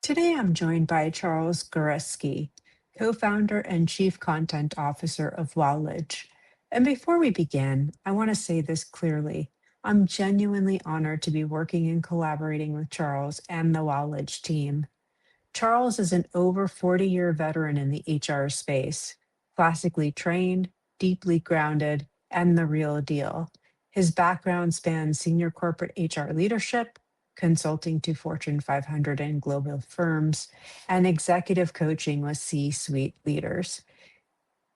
Today I'm joined by Charles Goretsky, co-founder and chief content officer of Wowledge. And before we begin, I want to say this clearly. I'm genuinely honored to be working and collaborating with Charles and the Wowledge team. Charles is an over 40-year veteran in the HR space, classically trained, deeply grounded, and the real deal. His background spans senior corporate HR leadership, consulting to Fortune 500 and global firms, and executive coaching with C suite leaders.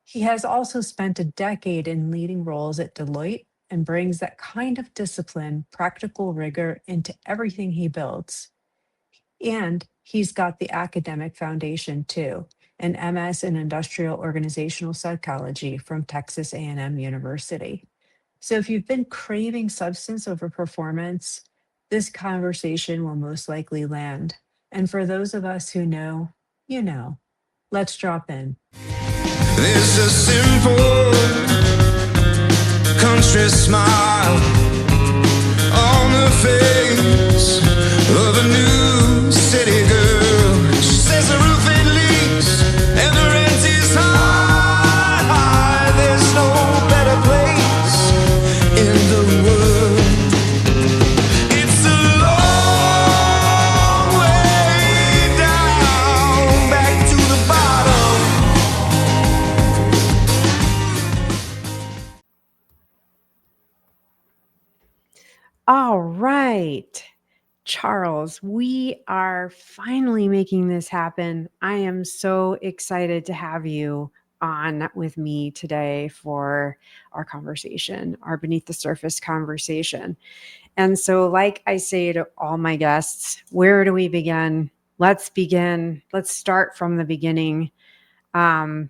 He has also spent a decade in leading roles at Deloitte and brings that kind of discipline, practical rigor into everything he builds. And he's got the academic foundation too, an MS in industrial organizational psychology from Texas A&M University. So if you've been craving substance over performance, this conversation will most likely land. And for those of us who know, you know. Let's drop in. There's a simple country smile on the face of a new city girl. She says the roof it leaks and the rent is high. There's no better place in the world. It's a long way down, back to the bottom. All right, Charles, we are finally making this happen. I am so excited to have you on with me today for our conversation, our beneath the surface conversation. And so, like I say to all my guests, where do we begin? Let's begin. Let's start from the beginning. My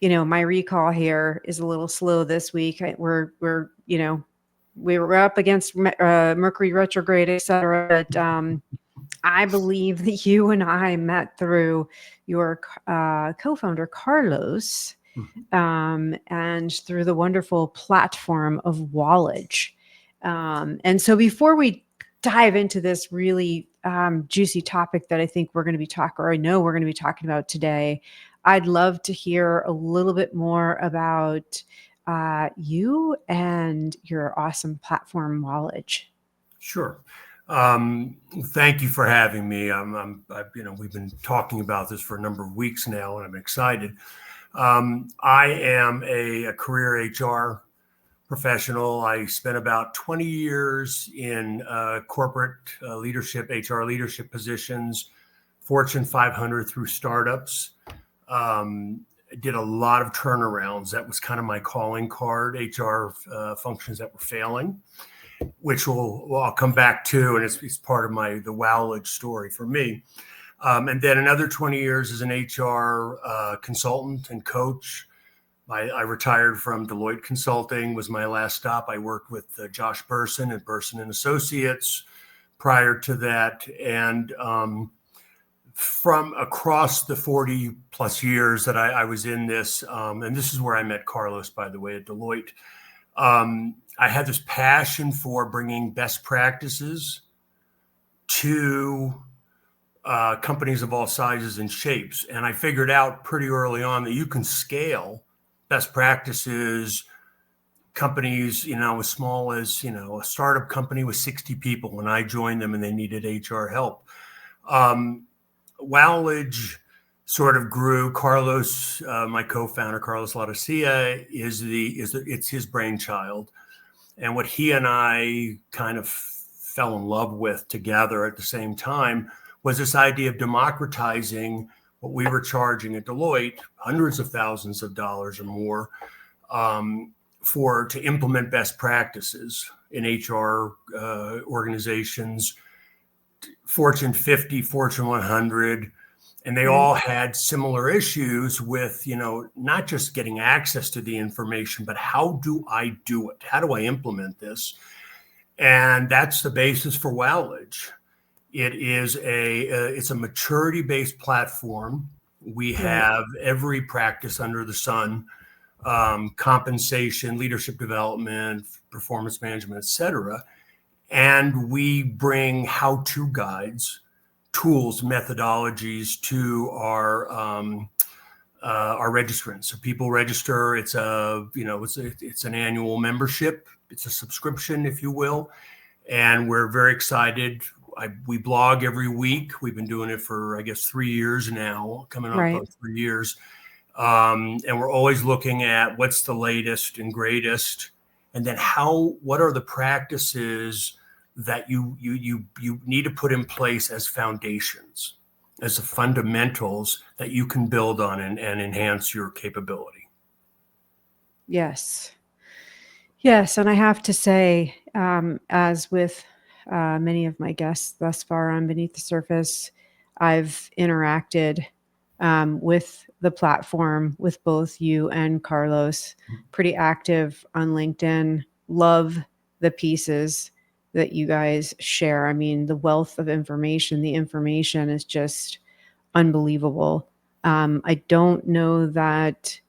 recall here is a little slow this week. We were up against Mercury retrograde, et cetera. But I believe that you and I met through your co-founder, Carlos, and through the wonderful platform of Wowledge. And so before we dive into this really juicy topic that I think we're going to be talking, or I know we're going to be talking about today, I'd love to hear a little bit more about you and your awesome platform, Wowledge. Sure. Thank you for having me. We've been talking about this for a number of weeks now, and I'm excited. I am a career HR professional. I spent about 20 years in corporate leadership, HR leadership positions, Fortune 500 through startups. Did a lot of turnarounds. That was kind of my calling card, HR functions that were failing, which I'll come back to, and it's part of the Wowledge story for me. And then another 20 years as an HR consultant and coach. I retired from Deloitte Consulting, was my last stop. I worked with Josh Burson at Burson and Associates prior to that. And from across the 40 plus years that I was in this, and this is where I met Carlos, by the way, at Deloitte. I had this passion for bringing best practices to companies of all sizes and shapes. And I figured out pretty early on that you can scale best practices, companies, as small as, a startup company with 60 people when I joined them and they needed HR help. Wowledge sort of grew. Carlos, my co-founder, Carlos Laudicea, it's his brainchild. And what he and I kind of fell in love with together at the same time was this idea of democratizing what we were charging at Deloitte, hundreds of thousands of dollars or more, to implement best practices in HR organizations, Fortune 50, Fortune 100, and they all had similar issues with, not just getting access to the information, but how do I do it? How do I implement this? And that's the basis for Wowledge. It is it's a maturity-based platform. We have every practice under the sun, compensation, leadership development, performance management, et cetera. And we bring how-to guides tools, methodologies to our registrants. So people register. It's it's an annual membership. It's a subscription, if you will, and we're very excited. We blog every week. We've been doing it for, I guess, 3 years now, coming up Right. on 3 years. And we're always looking at what's the latest and greatest, and then what are the practices that you need to put in place as foundations, as the fundamentals that you can build on and enhance your capability. Yes. Yes. And I have to say, as with many of my guests thus far on Beneath the Surface, I've interacted with the platform with both you and Carlos, pretty active on LinkedIn. Love the pieces that you guys share. I mean, the wealth of information, the information is just unbelievable. I don't know that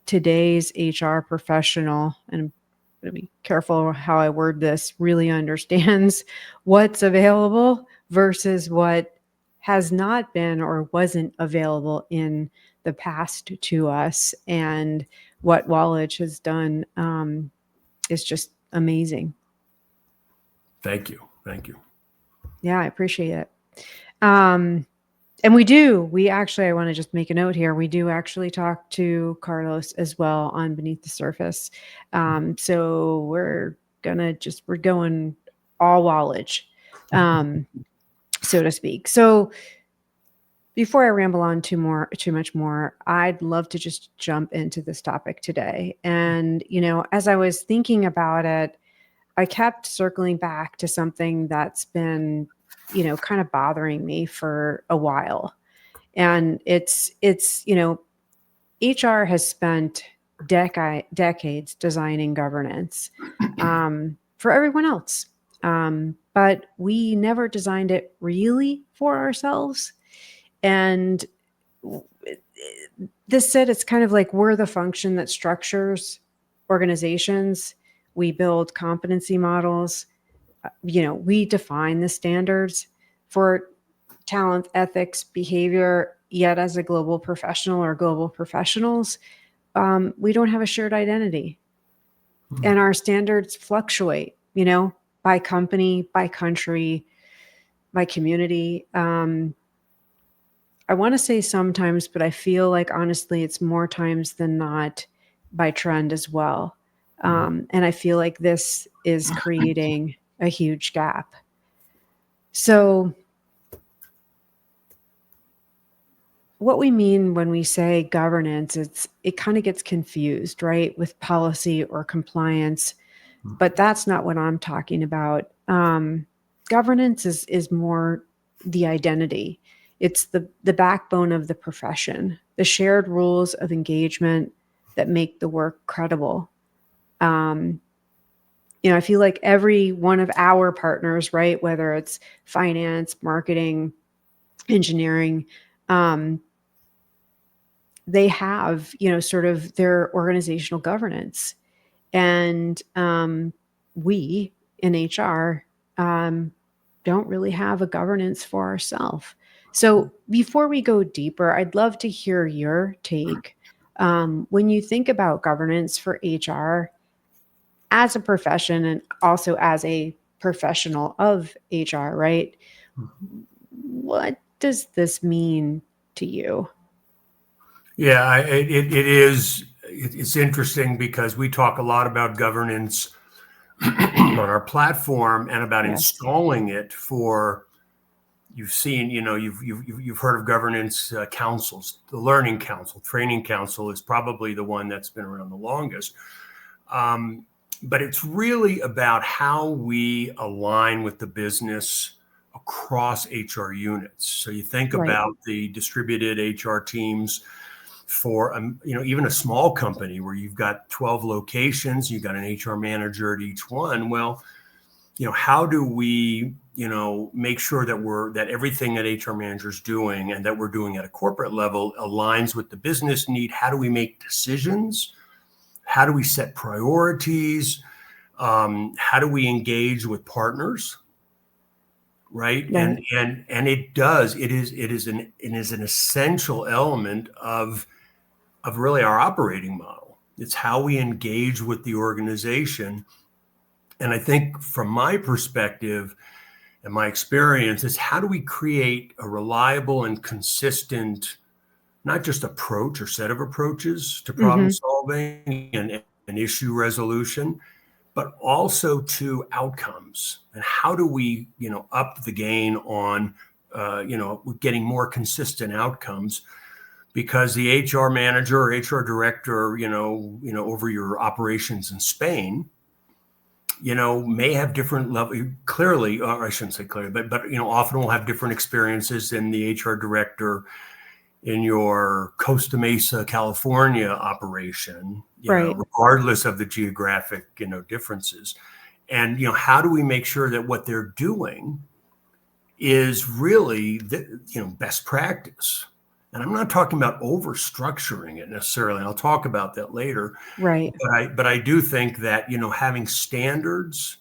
today's HR professional, and I'm going to be careful how I word this, really understands what's available versus what has not been or wasn't available in the past to us. And what Wowledge has done is just amazing. Thank you. Yeah, I appreciate it. And we actually, I want to just make a note here. We do actually talk to Carlos as well on Beneath the Surface. So we're going all Wowledge, so to speak. So before I ramble on too much more, I'd love to just jump into this topic today. And, as I was thinking about it, I kept circling back to something that's been, kind of bothering me for a while. And it's HR has spent decades designing governance for everyone else. But we never designed it really for ourselves. And this said, it's kind of like we're the function that structures organizations. We build competency models. We define the standards for talent, ethics, behavior. Yet as a global professional or global professionals, we don't have a shared identity. And our standards fluctuate, by company, by country, by community. I want to say sometimes, but I feel like honestly, it's more times than not by trend as well. And I feel like this is creating a huge gap. So what we mean when we say governance, it kind of gets confused, right, with policy or compliance, but that's not what I'm talking about. Governance is more the identity. It's the backbone of the profession, the shared rules of engagement that make the work credible. I feel like every one of our partners, right, whether it's finance, marketing, engineering, they have, sort of their organizational governance. And we in HR don't really have a governance for ourselves. So before we go deeper, I'd love to hear your take. When you think about governance for HR as a profession and also as a professional of HR, right? What does this mean to you? Yeah, it's interesting because we talk a lot about governance on our platform and about installing it for, you've seen, you've heard of governance councils. The Learning Council, Training Council is probably the one that's been around the longest. But it's really about how we align with the business across HR units. So you think about the distributed HR teams for, even a small company where you've got 12 locations, you've got an HR manager at each one. Well, how do we, make sure that everything that HR manager is doing and that we're doing at a corporate level aligns with the business need? How do we make decisions? How do we set priorities? How do we engage with partners? right? Right. And it is an essential element of really our operating model. It's how we engage with the organization. And I think from my perspective and my experience is, how do we create a reliable and consistent, not just approach or set of approaches to problem Hmm. solving and issue resolution, but also to outcomes? And how do we, up the gain on, getting more consistent outcomes? Because the HR manager or HR director, over your operations in Spain, may have different level, clearly, or I shouldn't say clearly, but often will have different experiences than the HR director in your Costa Mesa, California operation, Right. regardless of the geographic, differerences. And, how do we make sure that what they're doing is really best practice? And I'm not talking about over structuring it necessarily. And I'll talk about that later. Right. But I do think that, having standards,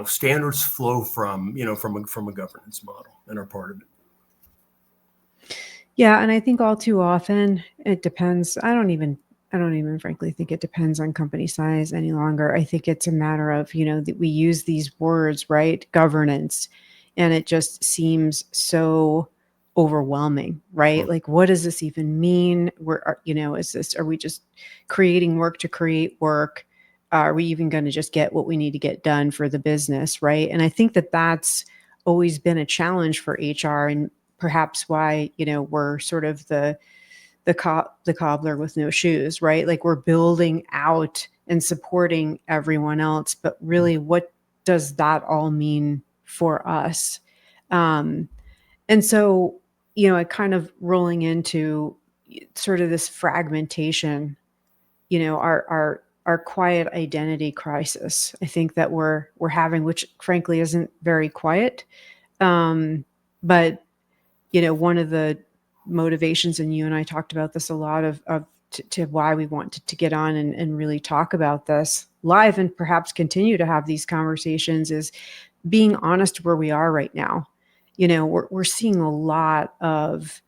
standards flow from a governance model and are part of it. Yeah, and I think all too often it depends. I don't even frankly think it depends on company size any longer. I think it's a matter of, that we use these words, right? Governance, and it just seems so overwhelming, right? Like, what does this even mean? Are we just creating work to create work? Are we even going to just get what we need to get done for the business, right? And I think that that's always been a challenge for HR, and perhaps why, we're sort of the cobbler with no shoes, right? Like, we're building out and supporting everyone else, but really, what does that all mean for us? And so, kind of rolling into sort of this fragmentation, our quiet identity crisis, I think that we're having, which frankly isn't very quiet. But one of the motivations, and you and I talked about this a lot, to why we wanted to get on and really talk about this live and perhaps continue to have these conversations, is being honest where we are right now. We're seeing a lot of,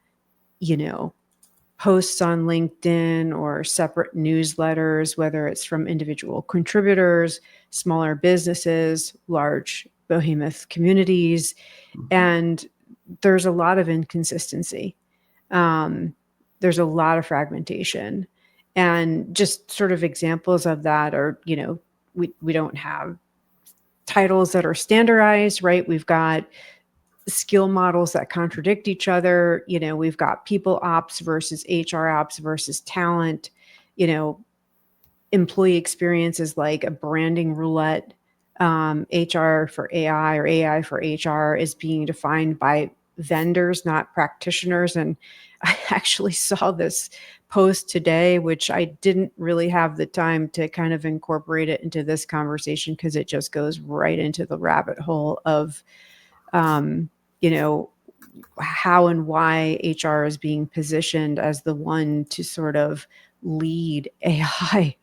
posts on LinkedIn or separate newsletters, whether it's from individual contributors, smaller businesses, large behemoth communities, and there's a lot of inconsistency. There's a lot of fragmentation, and just sort of examples of that are, we don't have titles that are standardized, right? We've got skill models that contradict each other. We've got people ops versus HR ops versus talent. Employee experiences like a branding roulette. HR for AI or AI for HR is being defined by vendors, not practitioners. And I actually saw this post today, which I didn't really have the time to kind of incorporate it into this conversation, because it just goes right into the rabbit hole of, how and why HR is being positioned as the one to sort of lead AI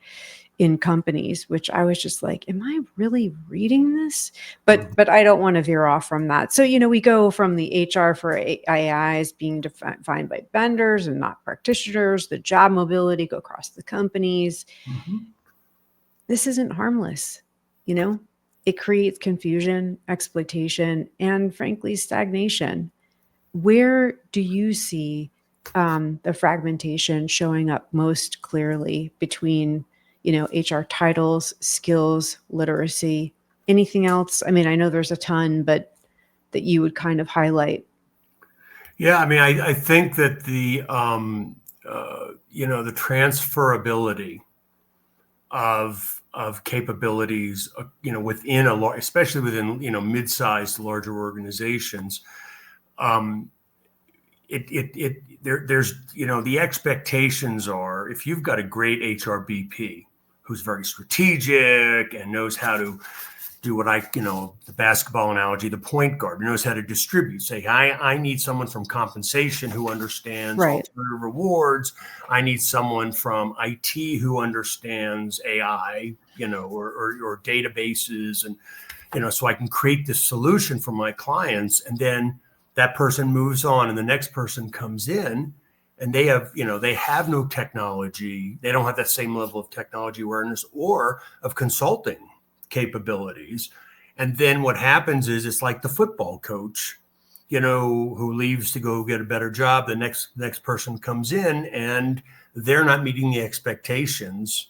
in companies, which I was just like, am I really reading this? But I don't want to veer off from that. So, we go from the HR for AIs being defined by vendors and not practitioners, the job mobility go across the companies. Mm-hmm. This isn't harmless. It creates confusion, exploitation, and frankly, stagnation. Where do you see the fragmentation showing up most clearly between, HR titles, skills, literacy, anything else? I mean, I know there's a ton, but that you would kind of highlight. Yeah, I mean, I think that the the transferability of capabilities, within especially within mid-sized larger organizations, there's the expectations are, if you've got a great HRBP who's very strategic and knows how to do what the basketball analogy, the point guard knows how to distribute. Say, I need someone from compensation who understands Right. alternative rewards. I need someone from IT who understands AI, or databases, so I can create this solution for my clients. And then that person moves on and the next person comes in and they have no technology. They don't have that same level of technology awareness or of consulting capabilities. And then what happens is it's like the football coach, who leaves to go get a better job. The next person comes in and they're not meeting the expectations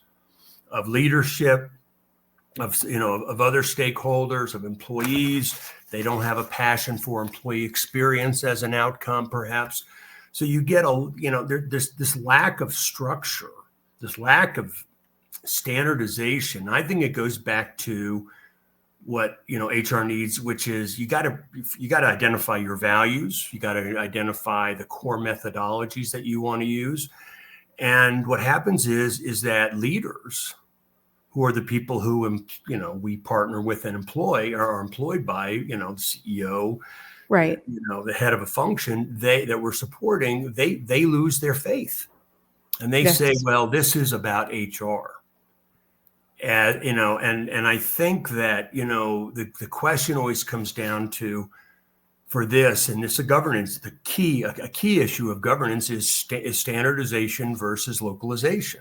of leadership, of other stakeholders, of employees. They don't have a passion for employee experience as an outcome, perhaps. So you get this lack of structure, this lack of standardization. I think it goes back to what HR needs, which is you got to identify your values. You got to identify the core methodologies that you want to use. And what happens is that leaders, who are the people who we partner with and employ, or are employed by the CEO, right, the head of a function that we're supporting, they lose their faith, and they yes. say, well, this is about HR. And I think that, the question always comes down to, for this, and this is governance, a key issue of governance is standardization versus localization,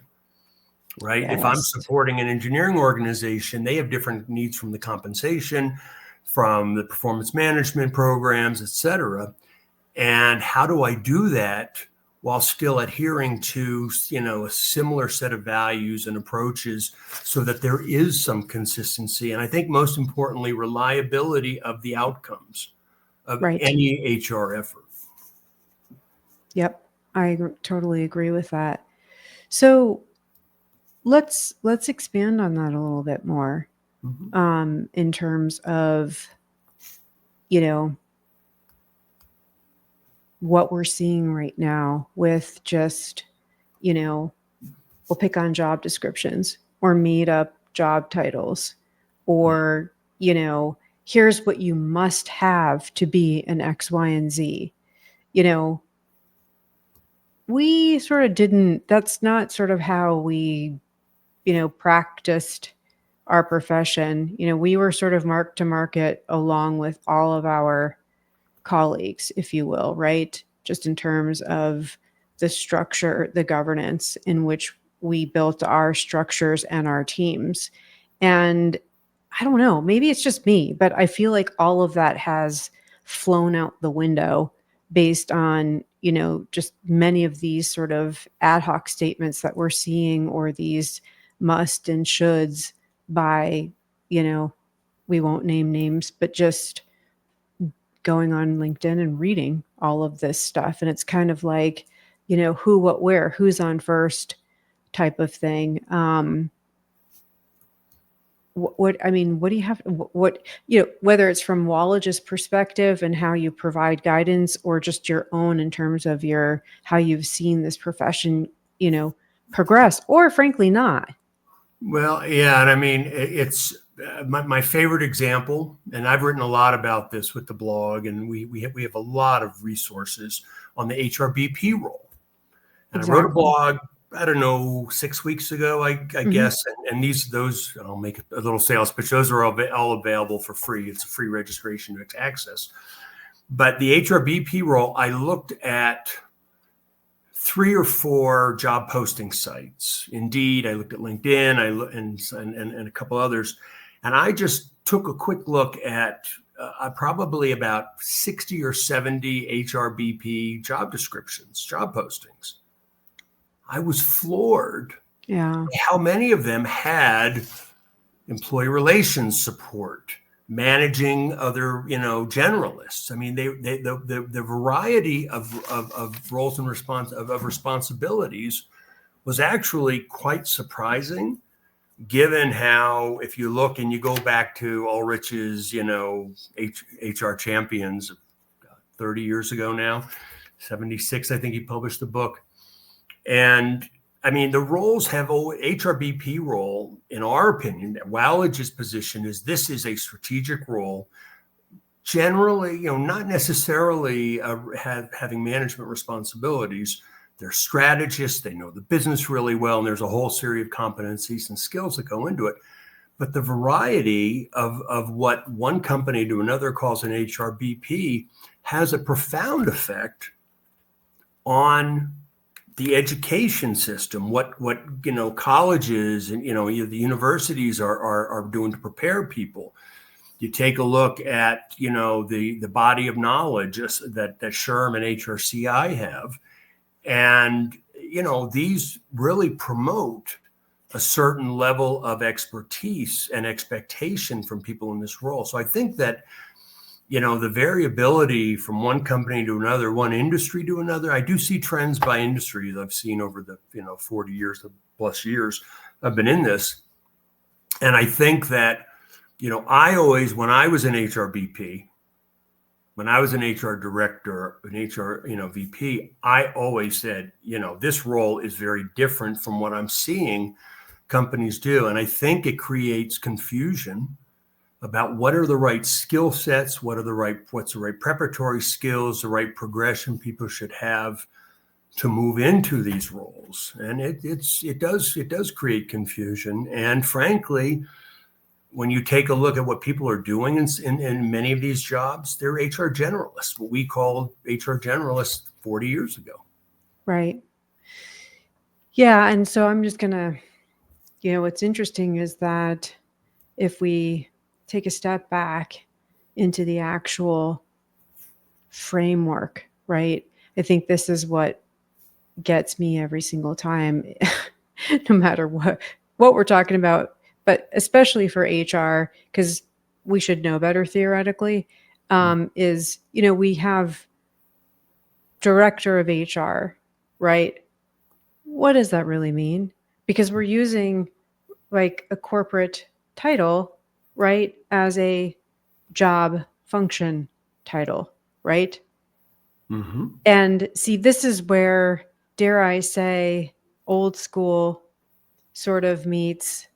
right? Yes. If I'm supporting an engineering organization, they have different needs from the compensation, from the performance management programs, et cetera. And how do I do that while still adhering to, a similar set of values and approaches so that there is some consistency? And I think most importantly, reliability of the outcomes of right. any HR effort. Yep. I totally agree with that. So let's expand on that a little bit more, in terms of, what we're seeing right now with just, we'll pick on job descriptions or made up job titles, or, here's what you must have to be an X, Y, and Z. We sort of that's not sort of how we, practiced our profession. We were sort of mark to market along with all of our colleagues, if you will, right? Just in terms of the structure, the governance in which we built our structures and our teams. And I don't know, maybe it's just me, but I feel like all of that has flown out the window based on, just many of these sort of ad hoc statements that we're seeing, or these must and shoulds by, we won't name names, but just going on LinkedIn and reading all of this stuff. And it's kind of like, who, what, where, who's on first type of thing. What do you have, whether it's from Wowledge's perspective and how you provide guidance, or just your own in terms of how you've seen this profession, progress, or frankly not. Well, yeah. And I mean, it's my favorite example, and I've written a lot about this with the blog, and we have a lot of resources on the HRBP role. And exactly. I wrote a blog, I don't know, 6 weeks ago, I guess. And those, I'll make a little sales pitch. Those are all available for free. It's a free registration to access. But the HRBP role, I looked at 3 or 4 job posting sites. Indeed, I looked at LinkedIn, and a couple others. And I just took a quick look at probably about 60 or 70 HRBP job descriptions, job postings. I was floored by how many of them had employee relations support, managing other, generalists. I mean, the variety of roles and responsibilities was actually quite surprising, given how, if you look and you go back to Ulrich's, HR Champions 30 years ago now, 76, I think he published the book. And I mean, the roles have HRBP role, in our opinion, Wowledge's position is this is a strategic role, generally, not necessarily having management responsibilities. They're strategists. They know the business really well. And there's a whole series of competencies and skills that go into it. but the variety of what one company to another calls an HRBP has a profound effect on the education system, what colleges and the universities are doing to prepare people. You take a look at the body of knowledge that SHRM and HRCI have, and these really promote a certain level of expertise and expectation from people in this role. So I think that the variability from one company to another, one industry to another, I do see trends by industries I've seen over the 40 years plus years I've been in this. And I think that I always, when I was an HRBP, when I was an HR director, an HR VP, I always said this role is very different from what I'm seeing companies do. And I think it creates confusion about what are the right skill sets, what's the right preparatory skills, the right progression people should have to move into these roles. And it does create confusion. And frankly, when you take a look at what people are doing in many of these jobs, they're HR generalists, what we called HR generalists 40 years ago. Right. Yeah. And so I'm just going to, what's interesting is that if we take a step back into the actual framework, right? I think this is what gets me every single time, no matter what we're talking about, but especially for HR, because we should know better theoretically, is, we have director of HR, right? What does that really mean? Because we're using like a corporate title, right, as a job function title, right? Mm-hmm. And see, this is where, dare I say, old school sort of meets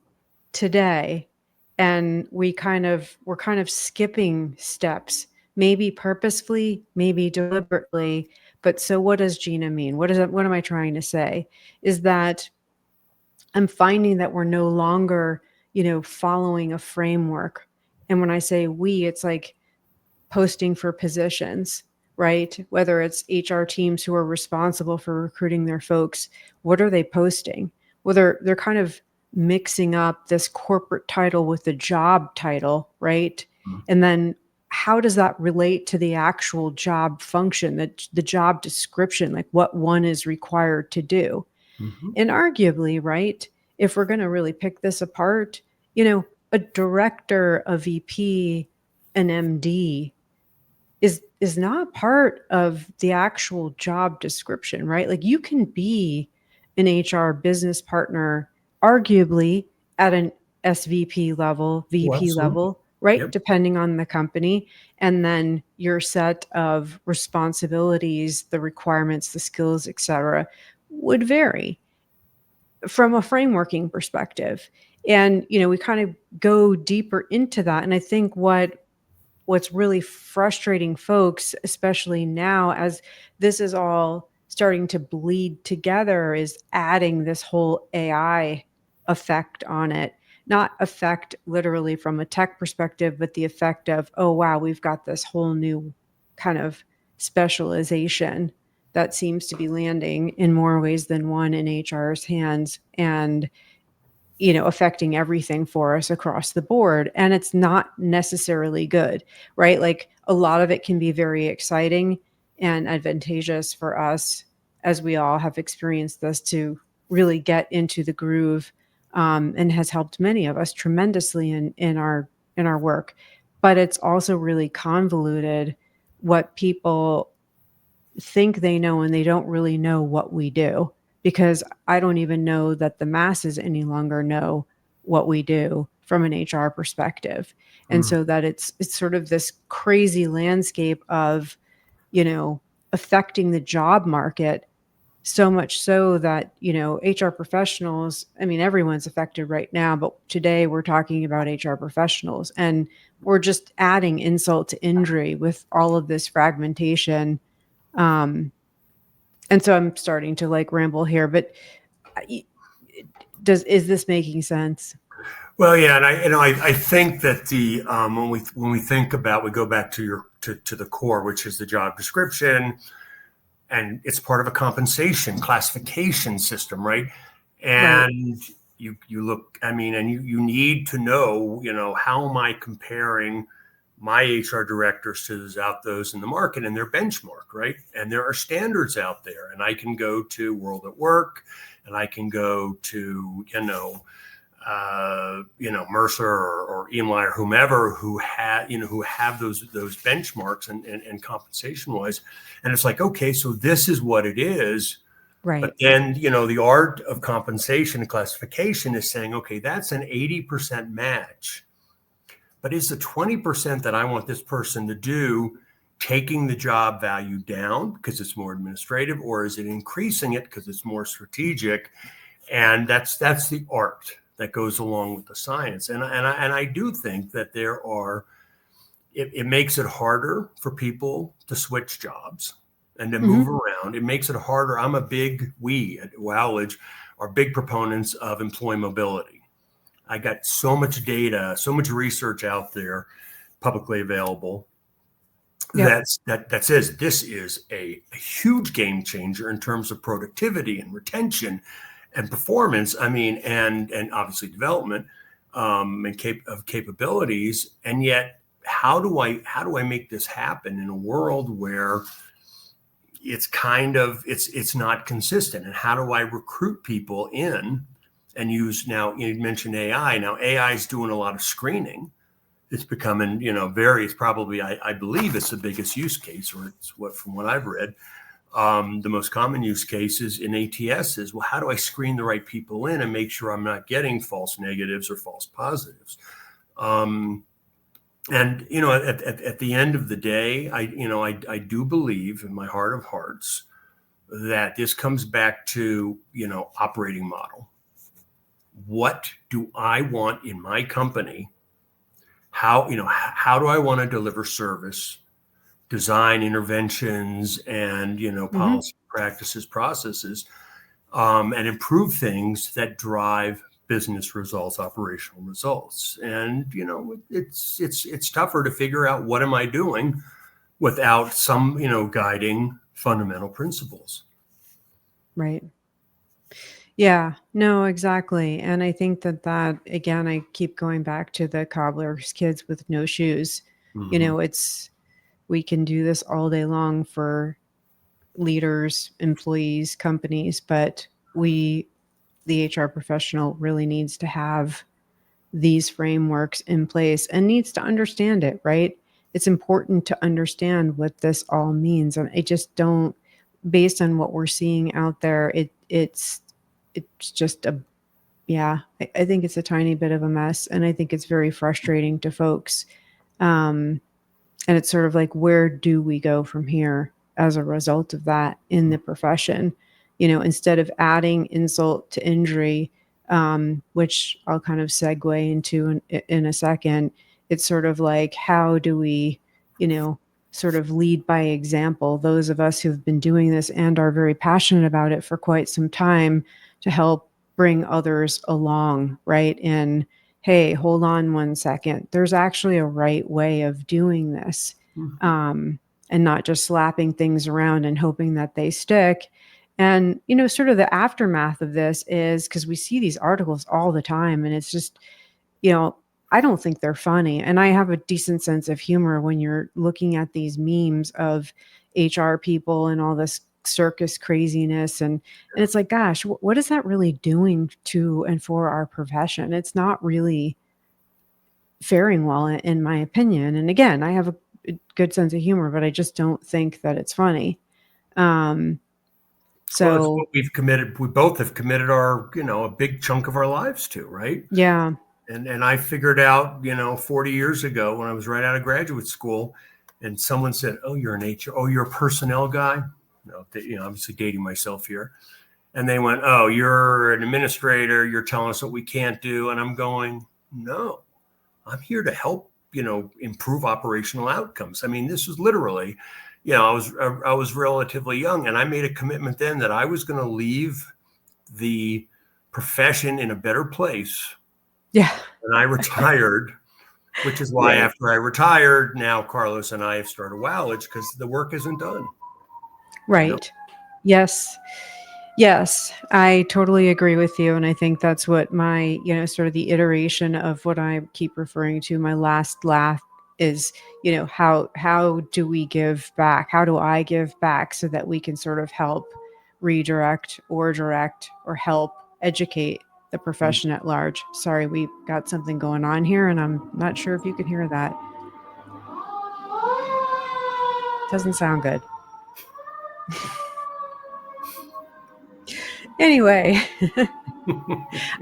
today. And we're kind of skipping steps, maybe purposefully, maybe deliberately. But so what does Gina mean? What am I trying to say? Is that I'm finding that we're no longer, following a framework. And when I say we, it's like posting for positions, right? Whether it's HR teams who are responsible for recruiting their folks, what are they posting? Well, they're kind of mixing up this corporate title with the job title, right? Mm-hmm. And then how does that relate to the actual job function, the job description, like what one is required to do? Mm-hmm. And arguably, right, if we're going to really pick this apart, a director, a VP, an MD is not part of the actual job description, right? Like you can be an HR business partner, arguably at an SVP level, VP level, right? Yep. Depending on the company. And then your set of responsibilities, the requirements, the skills, et cetera, would vary from a frameworking perspective. And, we kind of go deeper into that. And I think what's really frustrating folks, especially now as this is all starting to bleed together, is adding this whole AI effect on it. Not effect literally from a tech perspective, but the effect of, oh, wow, we've got this whole new kind of specialization that seems to be landing in more ways than one in HR's hands and, affecting everything for us across the board. And it's not necessarily good, right? Like a lot of it can be very exciting and advantageous for us, as we all have experienced this, to really get into the groove, and has helped many of us tremendously in our work. But it's also really convoluted what people think they know, and they don't really know what we do, because I don't even know that the masses any longer know what we do from an HR perspective. And so that it's sort of this crazy landscape of, affecting the job market, so much so that, HR professionals, I mean, everyone's affected right now, but today we're talking about HR professionals, and we're just adding insult to injury with all of this fragmentation. And so I'm starting to ramble here, but is this making sense? Well, yeah, and I think that the when we think about, we go back to to the core, which is the job description, and it's part of a compensation classification system, right? Right. And you look, I mean, and you need to know, how am I comparing my HR directors to those in the market and their benchmark, right? And there are standards out there, and I can go to World at Work, and I can go to Mercer or EMI or whomever who have those benchmarks and compensation wise, and it's like, okay, so this is what it is. Right. But then, the art of compensation and classification is saying, okay, that's an 80% match. But is the 20% that I want this person to do taking the job value down because it's more administrative, or is it increasing it because it's more strategic? And that's the art that goes along with the science. And I do think that it makes it harder for people to switch jobs and to move around. It makes it harder. We at Wowledge are big proponents of employee mobility. I got so much data, so much research out there, publicly available, that says this is a huge game changer in terms of productivity and retention and performance. I mean, and obviously development of capabilities. And yet, how do I make this happen in a world where it's it's not consistent? And how do I recruit people in and use, now you mentioned AI. Now AI is doing a lot of screening. It's becoming, it's probably, I believe it's the biggest use case, or it's from what I've read, the most common use cases in ATS is, well, how do I screen the right people in and make sure I'm not getting false negatives or false positives? And, at the end of the day, I do believe in my heart of hearts that this comes back to, operating model. What do I want in my company? How do I want to deliver service, design interventions, and, policy, practices, processes, and improve things that drive business results, operational results. And, it's tougher to figure out what am I doing without some, guiding fundamental principles. Right. Yeah, no, exactly. And I think that again, I keep going back to the cobbler's kids with no shoes. We can do this all day long for leaders, employees, companies, but the HR professional really needs to have these frameworks in place and needs to understand it, right? It's important to understand what this all means. And I just don't, based on what we're seeing out there, it's just I think it's a tiny bit of a mess. And I think it's very frustrating to folks. And it's sort of like, where do we go from here as a result of that in the profession? Instead of adding insult to injury, which I'll kind of segue into in a second, it's sort of like, how do we, sort of lead by example, those of us who've been doing this and are very passionate about it for quite some time, to help bring others along, right? And hey, hold on one second. There's actually a right way of doing this, and not just slapping things around and hoping that they stick. And, sort of the aftermath of this is, because we see these articles all the time, and it's just, I don't think they're funny. And I have a decent sense of humor when you're looking at these memes of HR people and all this circus craziness. And it's like, gosh, what is that really doing to and for our profession? It's not really faring well, in my opinion. And again, I have a good sense of humor, but I just don't think that it's funny. Well, it's what we've committed. We both have committed our, a big chunk of our lives to, right? Yeah. And I figured out, 40 years ago when I was right out of graduate school, and someone said, "Oh, you're an HR. Oh, you're a personnel guy." Obviously dating myself here. And they went, "Oh, you're an administrator. You're telling us what we can't do." And I'm going, "No, I'm here to help, improve operational outcomes." I mean, this was literally, I was relatively young, and I made a commitment then that I was going to leave the profession in a better place Yeah. And I retired, which is why Right. after I retired, now Carlos and I have started Wowledge because the work isn't done. Right. Yes. Yes, I totally agree with you. And I think that's what my, sort of the iteration of what I keep referring to, my last laugh is, how do we give back? How do I give back so that we can sort of help redirect or direct or help educate the profession at large? Sorry, we've got something going on here and I'm not sure if you can hear that. Doesn't sound good. Anyway,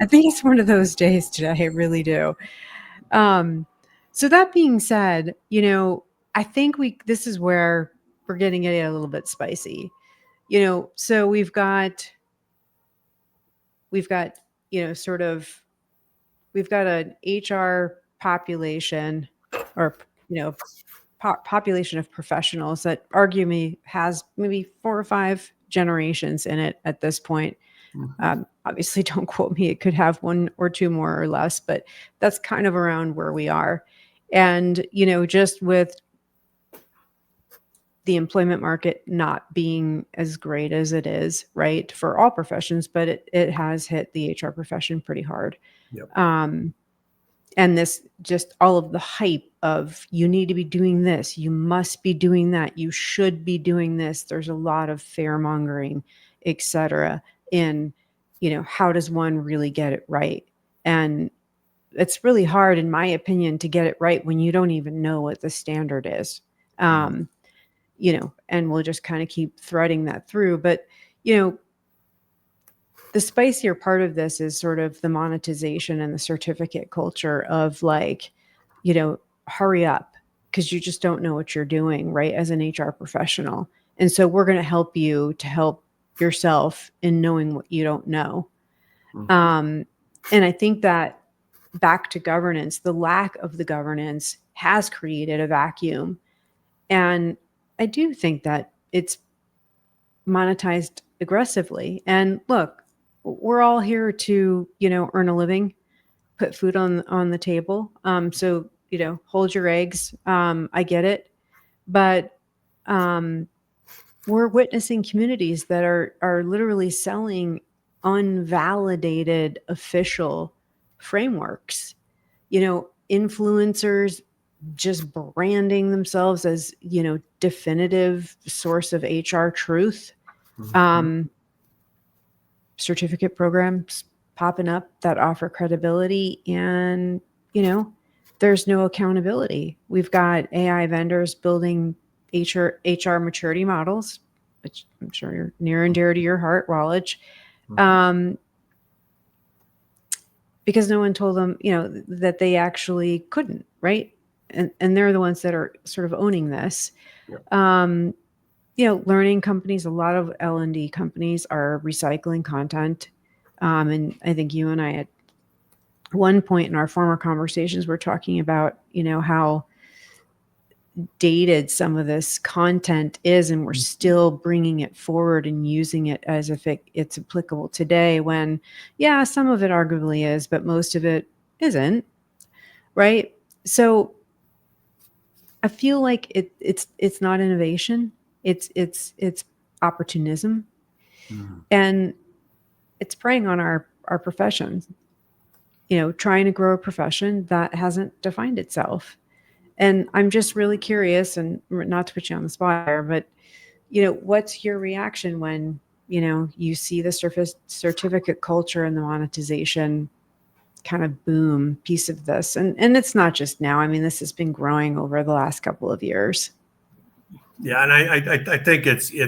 I think it's one of those days today. I really do. So that being said, I think this is where we're getting it a little bit spicy. So we've got, sort of, we've got an HR population or, population of professionals that arguably has maybe 4 or 5 generations in it at this point. Obviously, don't quote me. It could have 1 or 2 more or less, but that's kind of around where we are. And, just with the employment market not being as great as it is, right, for all professions, but it has hit the HR profession pretty hard. Yep. And this just all of the hype of you need to be doing this, you must be doing that, you should be doing this. There's a lot of fear mongering, et cetera, in, how does one really get it right? And it's really hard, in my opinion, to get it right when you don't even know what the standard is. And we'll just kind of keep threading that through. But, the spicier part of this is sort of the monetization and the certificate culture of like, hurry up because you just don't know what you're doing, right, as an HR professional. And so we're going to help you to help yourself in knowing what you don't know. And I think that back to governance, the lack of the governance has created a vacuum. And I do think that it's monetized aggressively. And look, we're all here to, earn a living, put food on the table. So, hold your eggs. I get it. But we're witnessing communities that are literally selling unvalidated official frameworks. Influencers just branding themselves as, definitive source of HR truth. Certificate programs popping up that offer credibility and, there's no accountability. We've got AI vendors building HR maturity models, which I'm sure you're near and dear to your heart, Wowledge. Because no one told them, that they actually couldn't, right? And they're the ones that are sort of owning this. Yep. Learning companies, a lot of L&D companies are recycling content. And I think you and I at one point in our former conversations were talking about, how dated some of this content is, and we're still bringing it forward and using it as if it's applicable today when, yeah, some of it arguably is, but most of it isn't, right? So I feel like it's not innovation. It's opportunism, and it's preying on our professions, trying to grow a profession that hasn't defined itself. And I'm just really curious, and not to put you on the spot here, but, what's your reaction when, you see the certificate culture and the monetization kind of boom piece of this? And it's not just now. I mean, this has been growing over the last couple of years. Yeah, and I think it's the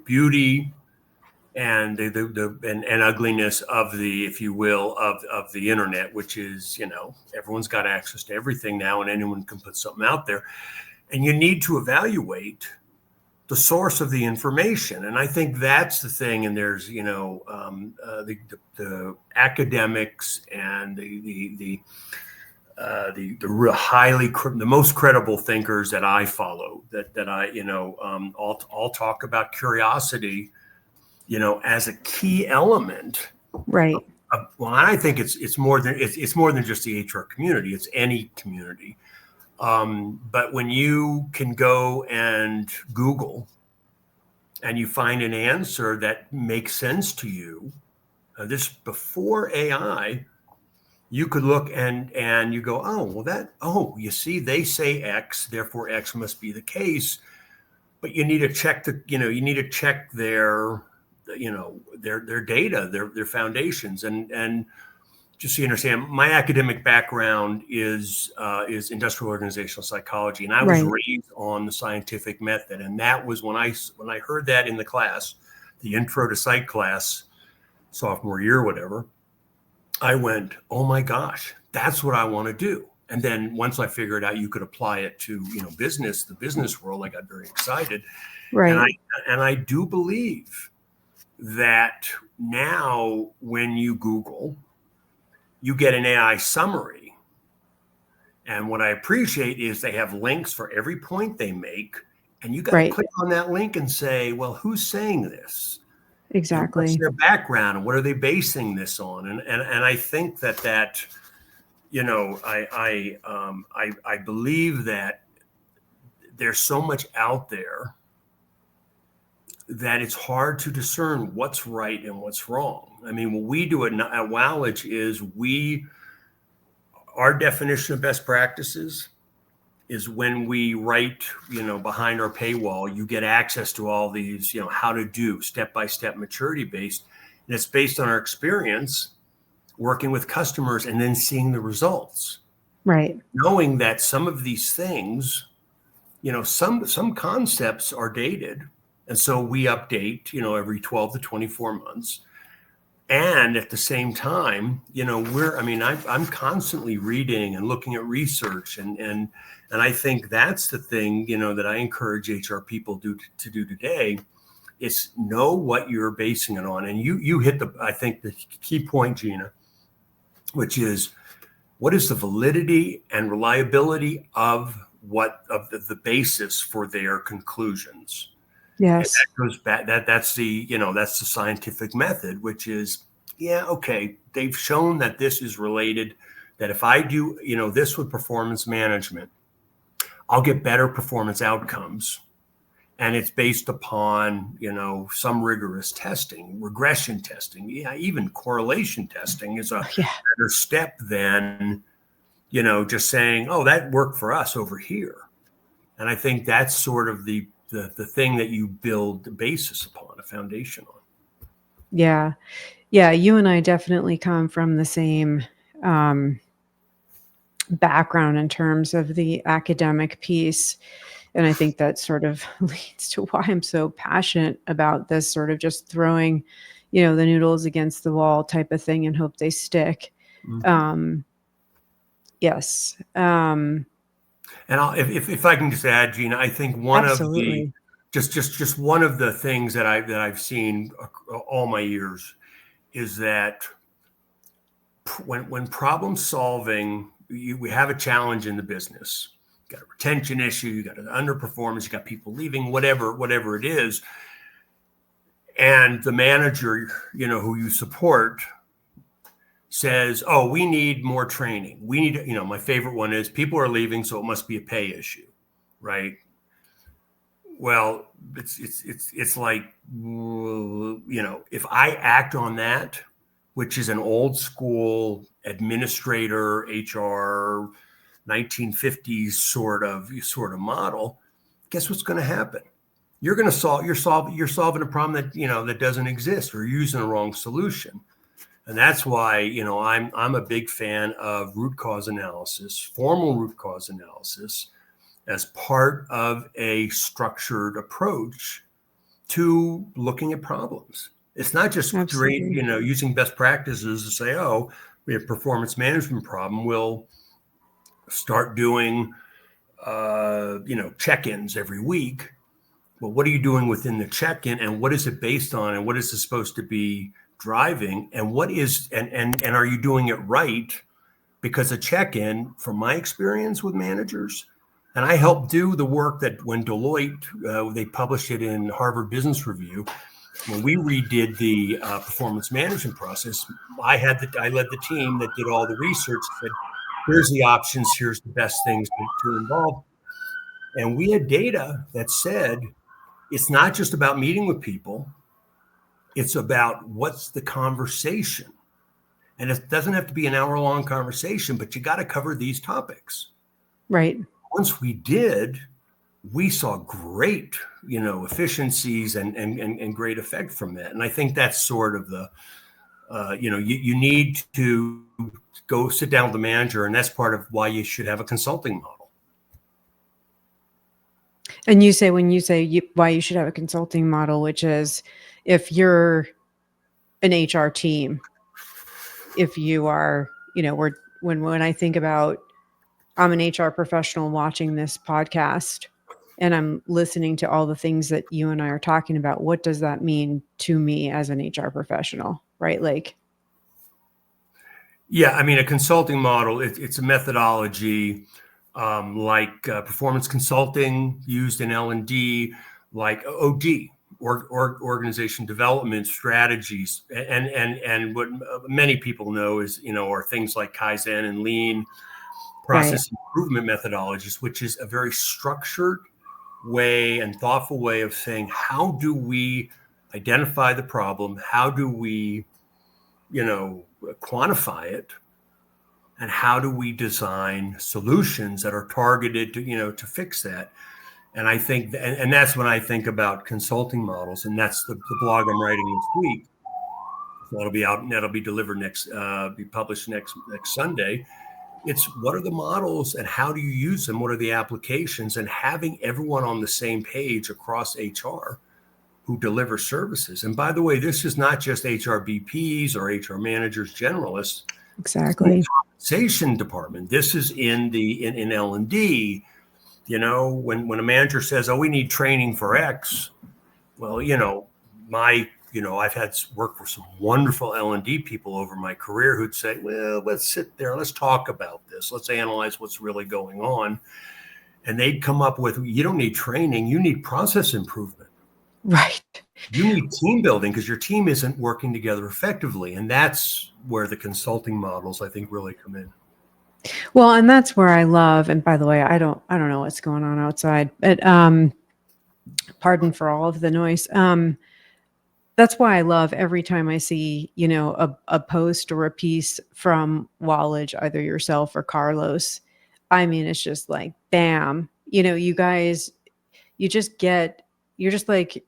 beauty and the ugliness of the, if you will, of the internet, which is, everyone's got access to everything now and anyone can put something out there, and you need to evaluate the source of the information. And I think that's the thing. And there's, the academics and the most credible thinkers that I follow, that I, all talk about curiosity, as a key element, right, Well, I think it's more than just the HR community. It's any community. But when you can go and Google and you find an answer that makes sense to you, this before AI, you could look and you go, oh, well, you see, they say X, therefore X must be the case. But you need to check their data, their foundations, and just so you understand, my academic background is industrial organizational psychology, and I was raised on the scientific method, and that was when I heard that in the class, the intro to psych class, sophomore year, whatever. I went, oh my gosh, that's what I want to do. And then once I figured out you could apply it to, the business world, I got very excited. Right. And I do believe that now when you Google, you get an AI summary. And what I appreciate is they have links for every point they make. And you got to click on that link and say, well, who's saying this? Exactly. What's their background and what are they basing this on? And I think that I believe that there's so much out there that it's hard to discern what's right and what's wrong. I mean, what we do at Wowledge is our definition of best practices is when we write, behind our paywall, you get access to all these, how to do step-by-step maturity based. And it's based on our experience working with customers and then seeing the results. Right. Knowing that some of these things, some concepts are dated. And so we update, every 12 to 24 months. And at the same time, I'm constantly reading and looking at research, and I think that's the thing, that I encourage HR people to do today, is know what you're basing it on. And you hit I think the key point, Gina, which is what is the validity and reliability of the basis for their conclusions. Yes. And that goes back. That's the scientific method, which is, they've shown that this is related, that if I do, this with performance management, I'll get better performance outcomes. And it's based upon, some rigorous testing, regression testing, even correlation testing is a better step than, just saying, oh, that worked for us over here. And I think that's sort of the thing that you build the basis upon, a foundation on. Yeah. Yeah. You and I definitely come from the same background in terms of the academic piece. And I think that sort of leads to why I'm so passionate about this sort of just throwing, the noodles against the wall type of thing and hope they stick. Mm-hmm. Yes. And if I can just add, Gina, I think one Absolutely. of the just one of the things that I've seen all my years is that when problem solving, we have a challenge in the business. You got a retention issue, you got an underperformance, you got people leaving, whatever it is, and the manager, who you support, says, oh, we need more training. We need, my favorite one is people are leaving, so it must be a pay issue, right? Well, it's like, if I act on that, which is an old school administrator, HR, 1950s sort of model, guess what's going to happen? You're going to you're solving a problem that, that doesn't exist, or you're using the wrong solution. And that's why, I'm a big fan of root cause analysis, formal root cause analysis, as part of a structured approach to looking at problems. It's not just using best practices to say, oh, we have a performance management problem. We'll start doing, check-ins every week. Well, what are you doing within the check-in, and what is it based on, and what is it supposed to be driving, and what is and are you doing it right? Because a check-in, from my experience with managers, and I helped do the work that when Deloitte, they published it in Harvard Business Review, when we redid the performance management process, I led the team that did all the research. Said, here's the options. Here's the best things to involve. And we had data that said it's not just about meeting with people. It's about what's the conversation. And it doesn't have to be an hour-long conversation, but you got to cover these topics. Right. Once we did, we saw great, efficiencies and great effect from that. And I think that's sort of the, you need to go sit down with the manager, and that's part of why you should have a consulting model. And when you say why you should have a consulting model, which is if you're an HR team, if you are, when I think about, I'm an HR professional watching this podcast and I'm listening to all the things that you and I are talking about, what does that mean to me as an HR professional, right? Like, yeah, I mean, a consulting model, it's a methodology like performance consulting used in L&D, like OD, organization development strategies, and what many people know is, are things like Kaizen and Lean, process improvement methodologies, which is a very structured way and thoughtful way of saying, how do we identify the problem? How do we, quantify it? And how do we design solutions that are targeted to, to fix that? And I think, and that's when I think about consulting models, and that's the blog I'm writing this week. So that'll be out, and that'll be delivered be published next Sunday. It's what are the models and how do you use them? What are the applications? And having everyone on the same page across HR who deliver services. And by the way, this is not just HR BPs or HR managers, generalists. Exactly. Compensation department. This is in L&D. When a manager says, "Oh, we need training for X," well, I've had work with some wonderful L&D people over my career who'd say, "Well, let's sit there, let's talk about this, let's analyze what's really going on," and they'd come up with, "You don't need training, you need process improvement." Right. You need team building because your team isn't working together effectively. And that's where the consulting models, I think, really come in. Well, and that's where I love, and by the way, I don't know what's going on outside, but pardon for all of the noise. That's why I love every time I see, a post or a piece from Wowledge, either yourself or Carlos. I mean, it's just like, bam, you guys, you're just like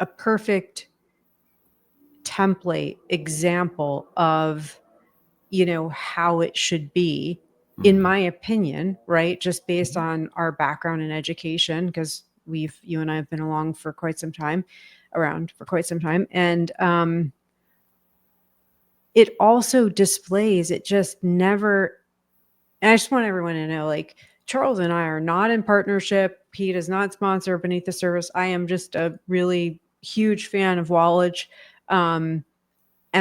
a perfect template example of, how it should be, in my opinion, right? Just based on our background in education, because you and I have been around for quite some time. And it also displays, it just never, and I just want everyone to know, like, Charles and I are not in partnership. He does not sponsor Beneath the Surface. I am just a really huge fan of Wowledge. And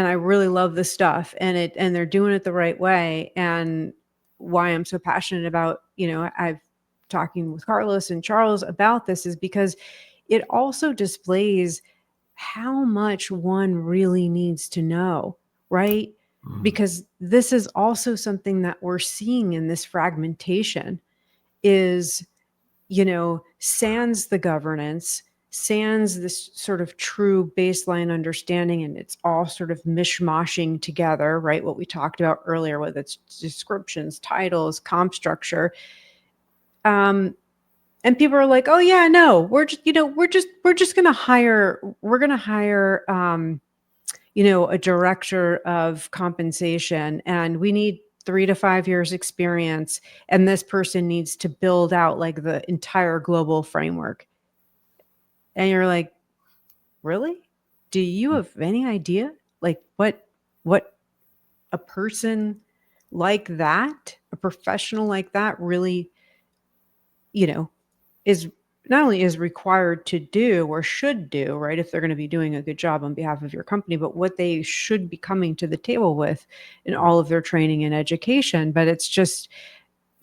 I really love the stuff, and they're doing it the right way. And why I'm so passionate about, I've talking with Carlos and Charles about this is because it also displays how much one really needs to know, right? Mm-hmm. Because this is also something that we're seeing in this fragmentation is, sans the governance, sans this sort of true baseline understanding, and it's all sort of mishmashing together, right? What we talked about earlier, whether it's descriptions, titles, comp structure. And people are like, "Oh yeah, no, we're just going to hire, a director of compensation, and we need 3 to 5 years experience. And this person needs to build out like the entire global framework." And you're like, really? Do you have any idea like what a person like that, a professional like that really, is not only is required to do or should do, right? If they're going to be doing a good job on behalf of your company, but what they should be coming to the table with in all of their training and education. But it's just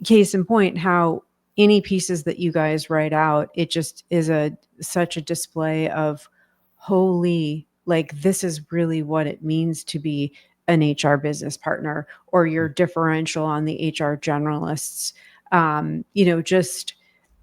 case in point how any pieces that you guys write out, it just is such a display of, holy, like this is really what it means to be an HR business partner, or your differential on the HR generalists. Just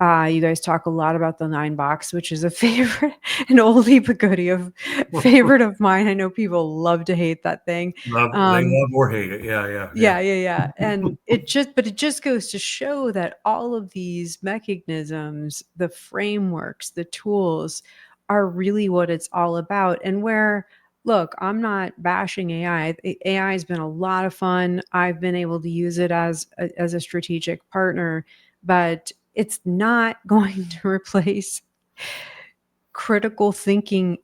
you guys talk a lot about the 9 box, which is a favorite, an oldie but goodie of favorite of mine. I know people love to hate that thing. They love or hate it. Yeah. Yeah. And it just goes to show that all of these mechanisms, the frameworks, the tools are really what it's all about. And where, look, I'm not bashing AI. AI has been a lot of fun. I've been able to use it as a strategic partner, but it's not going to replace critical thinking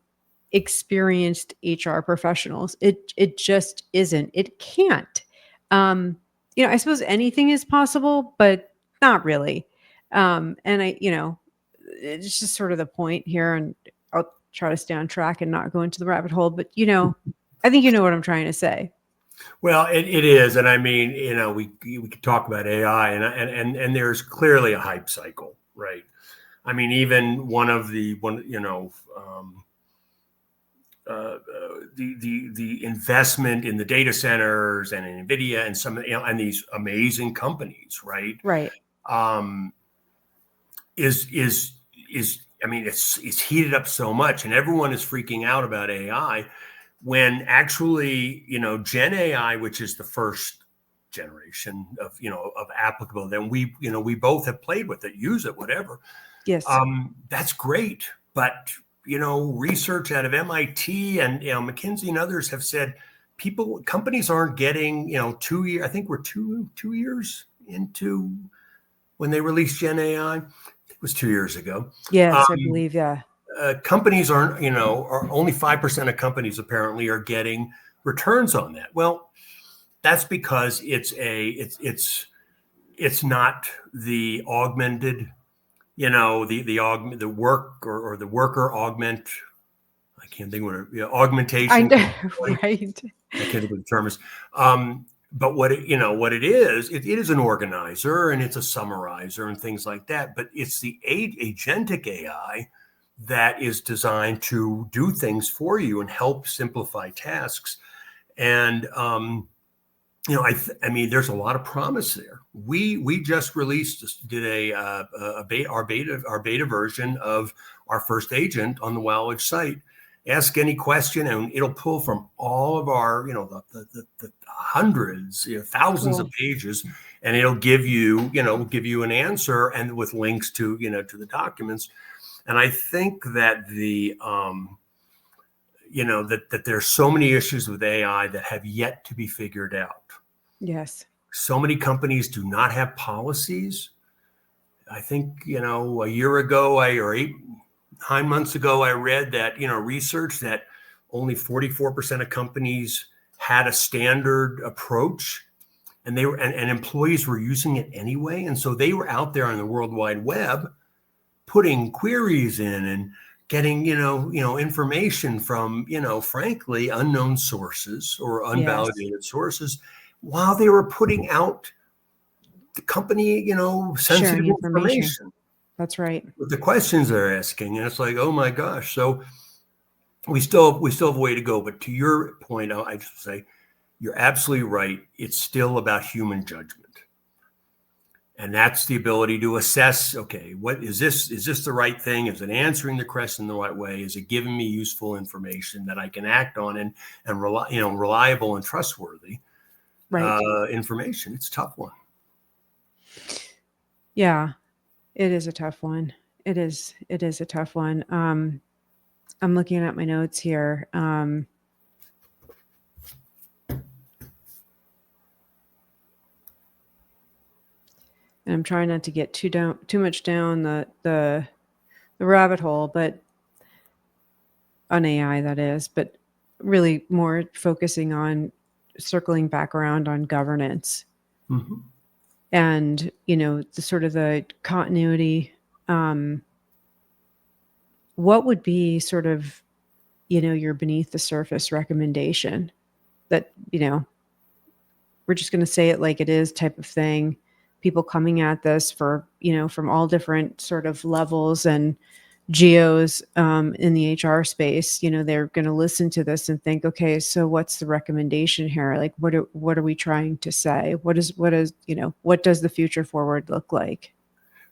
experienced HR professionals. It just isn't. It can't. I suppose anything is possible, but not really. And it's just sort of the point here, and I'll try to stay on track and not go into the rabbit hole. But I think you know what I'm trying to say. Well, it is, and I mean, we could talk about AI, and there's clearly a hype cycle, right? I mean, even the investment in the data centers and in NVIDIA and some and these amazing companies, right? Right. Is I mean, it's heated up so much, and everyone is freaking out about AI, when actually, Gen AI, which is the first generation of applicable, then we both have played with it, use it, whatever. Yes. That's great, but research out of MIT and McKinsey and others have said companies aren't getting 2 years. I think we're two years into when they released Gen AI. It was 2 years ago. Yes, I believe. Yeah. Companies aren't, or only 5% of companies apparently are getting returns on that. Well, that's because it's not the augmented, the work or the worker augment. I can't think what augmentation. Right. I can't think what the term is. But what it is, it is an organizer and it's a summarizer and things like that. But it's the agentic AI that is designed to do things for you and help simplify tasks. And I mean, there's a lot of promise there. We just did our beta version of our first agent on the Wowledge site. Ask any question, and it'll pull from all of our, the hundreds, thousands of pages, and it'll give you an answer, and with links to to the documents. And I think that that there's so many issues with AI that have yet to be figured out. Yes. So many companies do not have policies. I think, a year ago, or 9 months ago, I read that, research that only 44% of companies had a standard approach, and and employees were using it anyway. And so they were out there on the World Wide Web putting queries in and getting, information from, frankly, unknown sources or unvalidated sources, while they were putting out the company, sensitive information. That's right. With the questions they're asking, and it's like, oh my gosh. So we still have a way to go. But to your point, I just say you're absolutely right. It's still about human judgment. And that's the ability to assess, okay, what is this? Is this the right thing? Is it answering the question the right way? Is it giving me useful information that I can act on and reliable and trustworthy information? It's a tough one. Yeah, it is a tough one. It is a tough one. I'm looking at my notes here. And I'm trying not to get too much down the rabbit hole, but on AI, that is, but really more focusing on circling back around on governance. Mm-hmm. And, the sort of the continuity. What would be sort of, your beneath the surface recommendation that, we're just going to say it like it is type of thing. People coming at this for, from all different sort of levels and geos in the HR space, they're going to listen to this and think, okay, so what's the recommendation here? Like, what are we trying to say? What does the future forward look like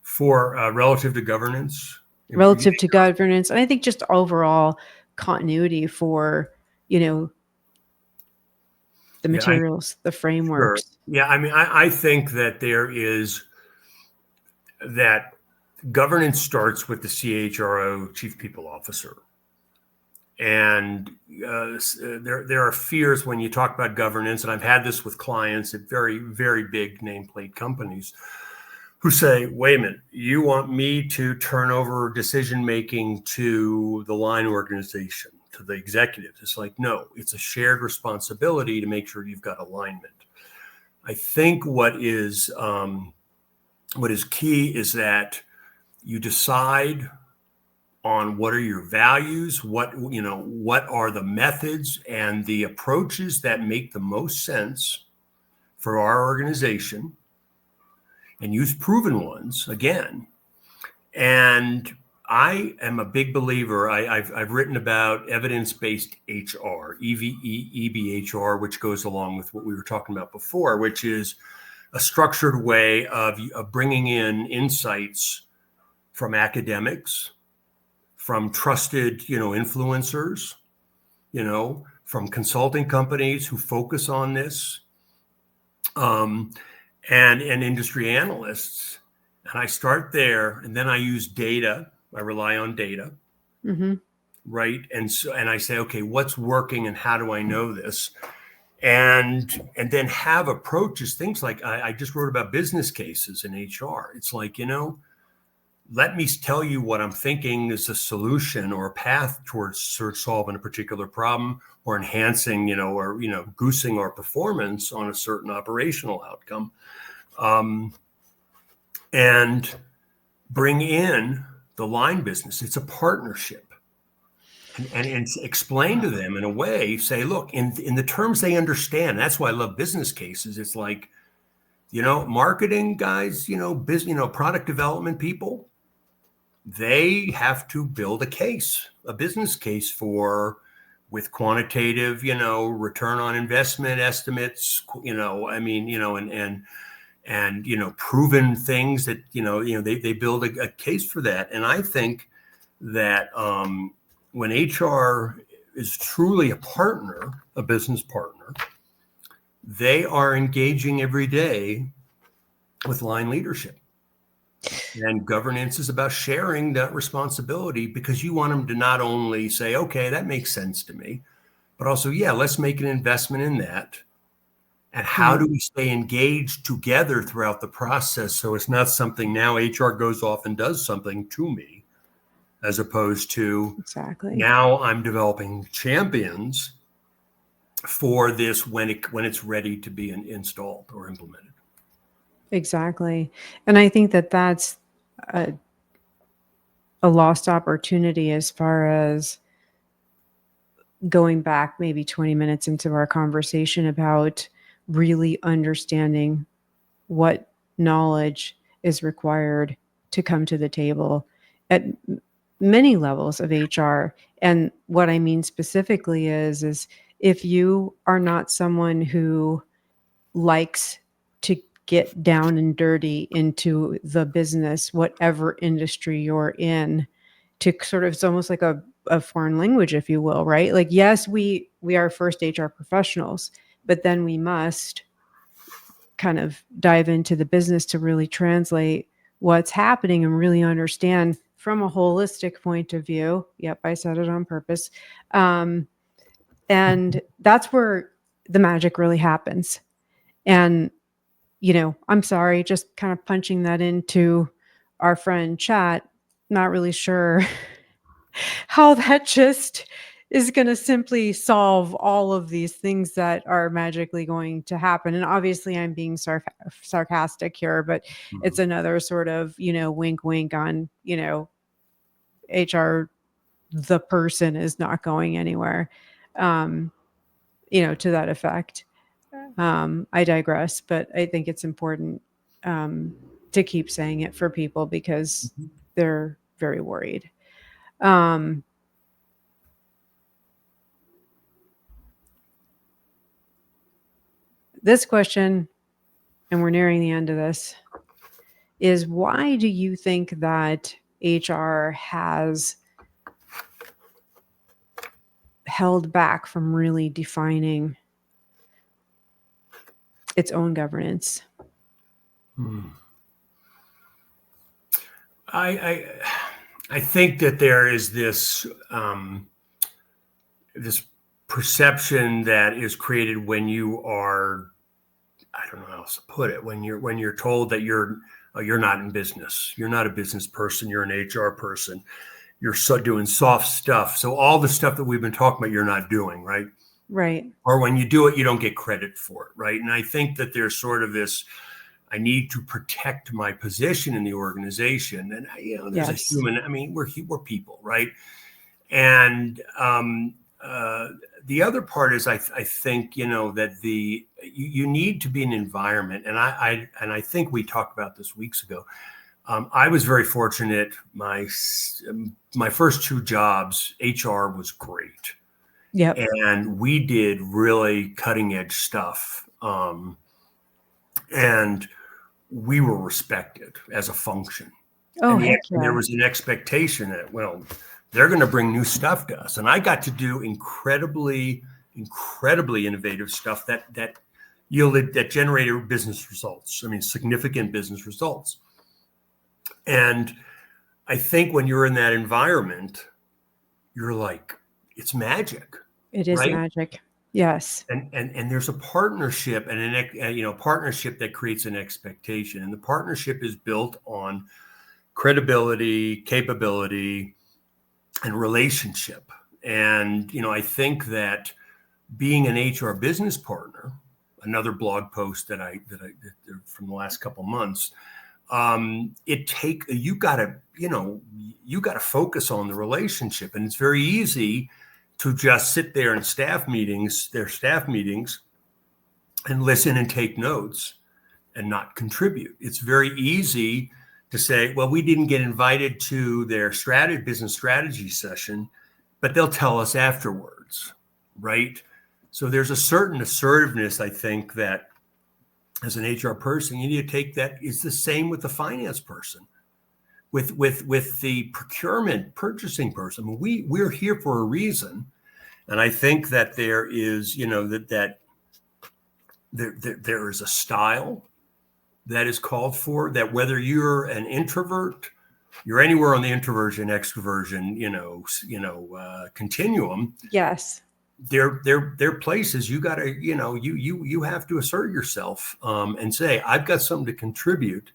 for relative to governance? Relative to governance, and I think just overall continuity for the materials, the frameworks. Sure. Yeah, I mean, I think that that governance starts with the CHRO, Chief People Officer. And there are fears when you talk about governance, and I've had this with clients at very, very big nameplate companies who say, wait a minute, you want me to turn over decision-making to the line organization, to the executives? It's like, no, it's a shared responsibility to make sure you've got alignment. I think what is key is that you decide on what are your values, what are the methods and the approaches that make the most sense for our organization, and use proven ones again. And I am a big believer. I've written about evidence-based HR, EBHR, which goes along with what we were talking about before, which is a structured way of bringing in insights from academics, from trusted, influencers, from consulting companies who focus on this, and industry analysts. And I start there, and then I use data. I rely on data, right? And I say, okay, what's working, and how do I know this? And then have approaches, things like I just wrote about business cases in HR. It's like, let me tell you what I'm thinking is a solution or a path towards solving a particular problem, or enhancing, or goosing our performance on a certain operational outcome, and bring in the line business. It's a partnership, and explain to them in a way. Say, look, in the terms they understand. That's why I love business cases. It's like, marketing guys, product development people, they have to build a business case with quantitative, return on investment estimates, and proven things that, they build a case for that. And I think that when HR is truly a partner, a business partner, they are engaging every day with line leadership. And governance is about sharing that responsibility, because you want them to not only say, okay, that makes sense to me, but also, yeah, let's make an investment in that. And how do we stay engaged together throughout the process, so it's not something now HR goes off and does something to me, as opposed to now I'm developing champions for this when it's ready to be installed or implemented. Exactly. And I think that that's a lost opportunity, as far as going back maybe 20 minutes into our conversation about really understanding what knowledge is required to come to the table at many levels of HR. And what I mean specifically is if you are not someone who likes to get down and dirty into the business, whatever industry you're in, to sort of, it's almost like a foreign language, if you will, right? Like, yes, we are first HR professionals, but then we must kind of dive into the business to really translate what's happening and really understand from a holistic point of view. Yep, I said it on purpose. And that's where the magic really happens. And I'm sorry, just kind of punching that into our friend chat, not really sure how that just is going to simply solve all of these things that are magically going to happen. And obviously I'm being sarcastic here, but it's another sort of, wink, wink on, HR, the person is not going anywhere, to that effect. I digress, but I think it's important to keep saying it for people, because they're very worried. Um, this question, and we're nearing the end of this, is why do you think that HR has held back from really defining its own governance? I think that there is this this perception that is created when you are, I don't know how else to put it, when you're told that you're not in business, you're not a business person, you're an HR person, you're doing soft stuff. So all the stuff that we've been talking about, you're not doing, right? Right. Or when you do it, you don't get credit for it, right? And I think that there's sort of this, I need to protect my position in the organization. And, there's a human, I mean, we're people, right? And the other part is, I think, that you need to be an environment. And I think we talked about this weeks ago. I was very fortunate. My first 2 jobs, HR was great. Yep. And we did really cutting edge stuff. And we were respected as a function. Oh, and heck yeah. there was an expectation that, well, they're going to bring new stuff to us. And I got to do incredibly innovative stuff that generated business results. I mean, significant business results. And I think when you're in that environment, you're like, it's magic. It is right? magic. Yes. And there's a partnership and partnership that creates an expectation. And the partnership is built on credibility, capability, and relationship. And, I think that being an HR business partner, another blog post that I from the last couple of months, you gotta focus on the relationship. And it's very easy to just sit there in staff meetings, and listen and take notes and not contribute. It's very easy to say, well, we didn't get invited to their business strategy session, but they'll tell us afterwards, right? So there's a certain assertiveness, I think, that as an HR person, you need to take that. It's the same with the finance person, with the procurement purchasing person. We're here for a reason. And I think that there is, there is a style that is called for, that whether you're an introvert, you're anywhere on the introversion, extroversion, continuum. Yes. They're places you gotta, you have to assert yourself and say, I've got something to contribute.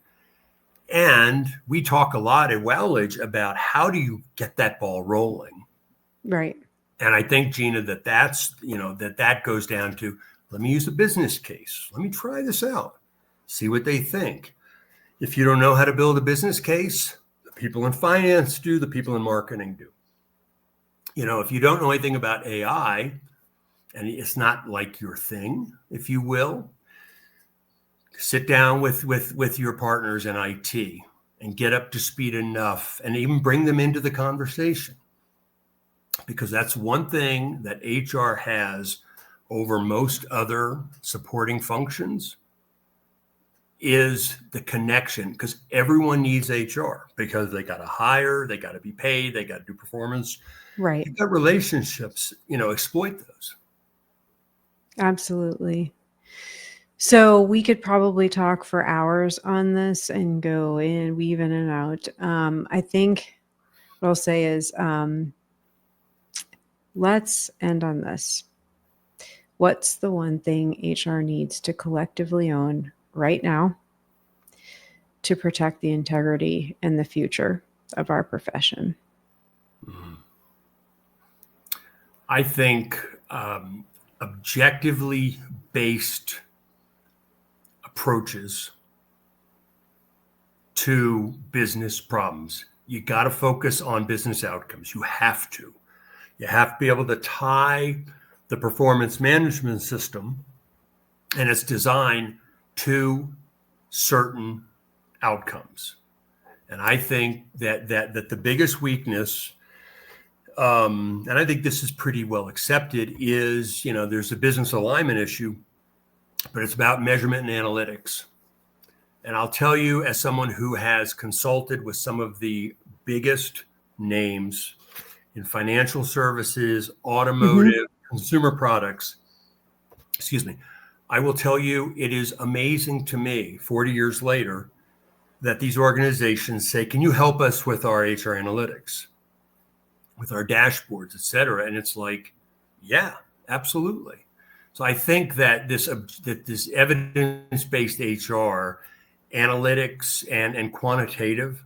And we talk a lot at Wowledge about how do you get that ball rolling. Right. And I think, Gina, that goes down to, let me use a business case. Let me try this out. See what they think. If you don't know how to build a business case, the people in finance do, the people in marketing do. If you don't know anything about AI, and it's not like your thing, if you will, sit down with your partners in IT and get up to speed enough, and even bring them into the conversation. Because that's one thing that HR has over most other supporting functions, is the connection, because everyone needs HR, because they got to hire, they got to be paid, they got to do performance. Right. You've got relationships, exploit those. Absolutely. So we could probably talk for hours on this and go in, weave in and out. I think what I'll say is, let's end on this. What's the one thing HR needs to collectively own right now to protect the integrity and the future of our profession? I think objectively based approaches to business problems. You got to focus on business outcomes. You have to be able to tie the performance management system and its design to certain outcomes. And I think that the biggest weakness and I think this is pretty well accepted, is, there's a business alignment issue, but it's about measurement and analytics. And I'll tell you, as someone who has consulted with some of the biggest names in financial services, automotive, consumer products, I will tell you, it is amazing to me 40 years later that these organizations say, can you help us with our HR analytics, with our dashboards, et cetera? And it's like, yeah, absolutely. So I think that this evidence-based HR, analytics and quantitative,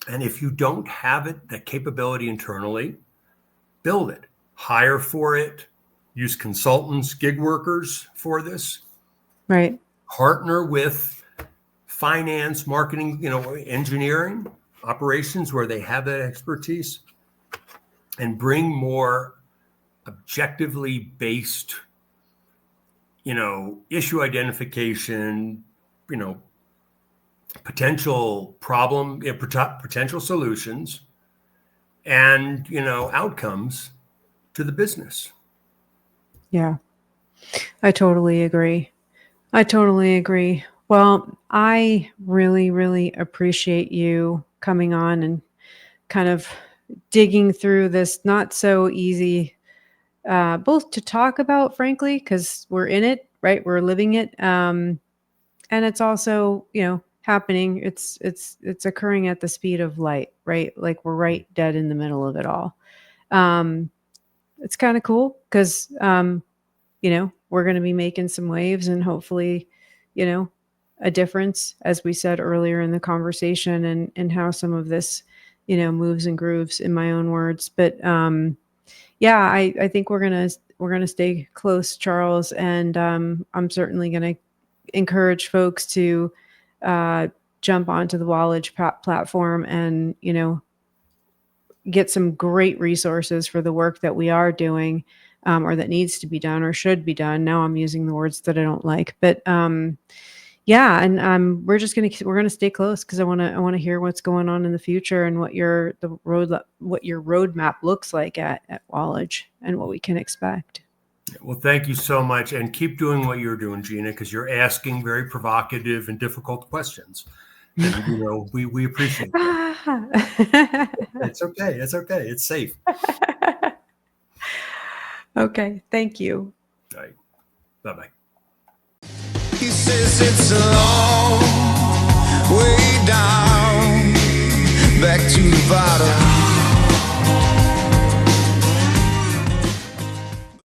and if you don't have it, that capability internally, build it, hire for it, use consultants, gig workers for this. Right. Partner with finance, marketing, engineering, operations where they have that expertise, and bring more objectively based, issue identification, potential problem, potential solutions, and, outcomes to the business. Yeah, I totally agree. Well, I really, really appreciate you coming on and kind of digging through this not so easy, both to talk about, frankly, because we're in it, right? We're living it. And it's also, happening. It's occurring at the speed of light, right? Like we're right dead in the middle of it all. It's kind of cool because, we're going to be making some waves and hopefully, a difference, as we said earlier in the conversation, and how some of this, moves and grooves, in my own words. But I think we're gonna stay close, Charles, and I'm certainly gonna encourage folks to jump onto the Wowledge platform and get some great resources for the work that we are doing, or that needs to be done or should be done. Now I'm using the words that I don't like, but we're gonna stay close because I want to hear what's going on in the future and what your roadmap looks like at Wowledge and what we can expect. Well, thank you so much, and keep doing what you're doing, Gina, because you're asking very provocative and difficult questions. And, we appreciate that. It's okay. It's safe. Okay. Thank you. All right. Bye-bye. He says it's a long way down, back to the bottom.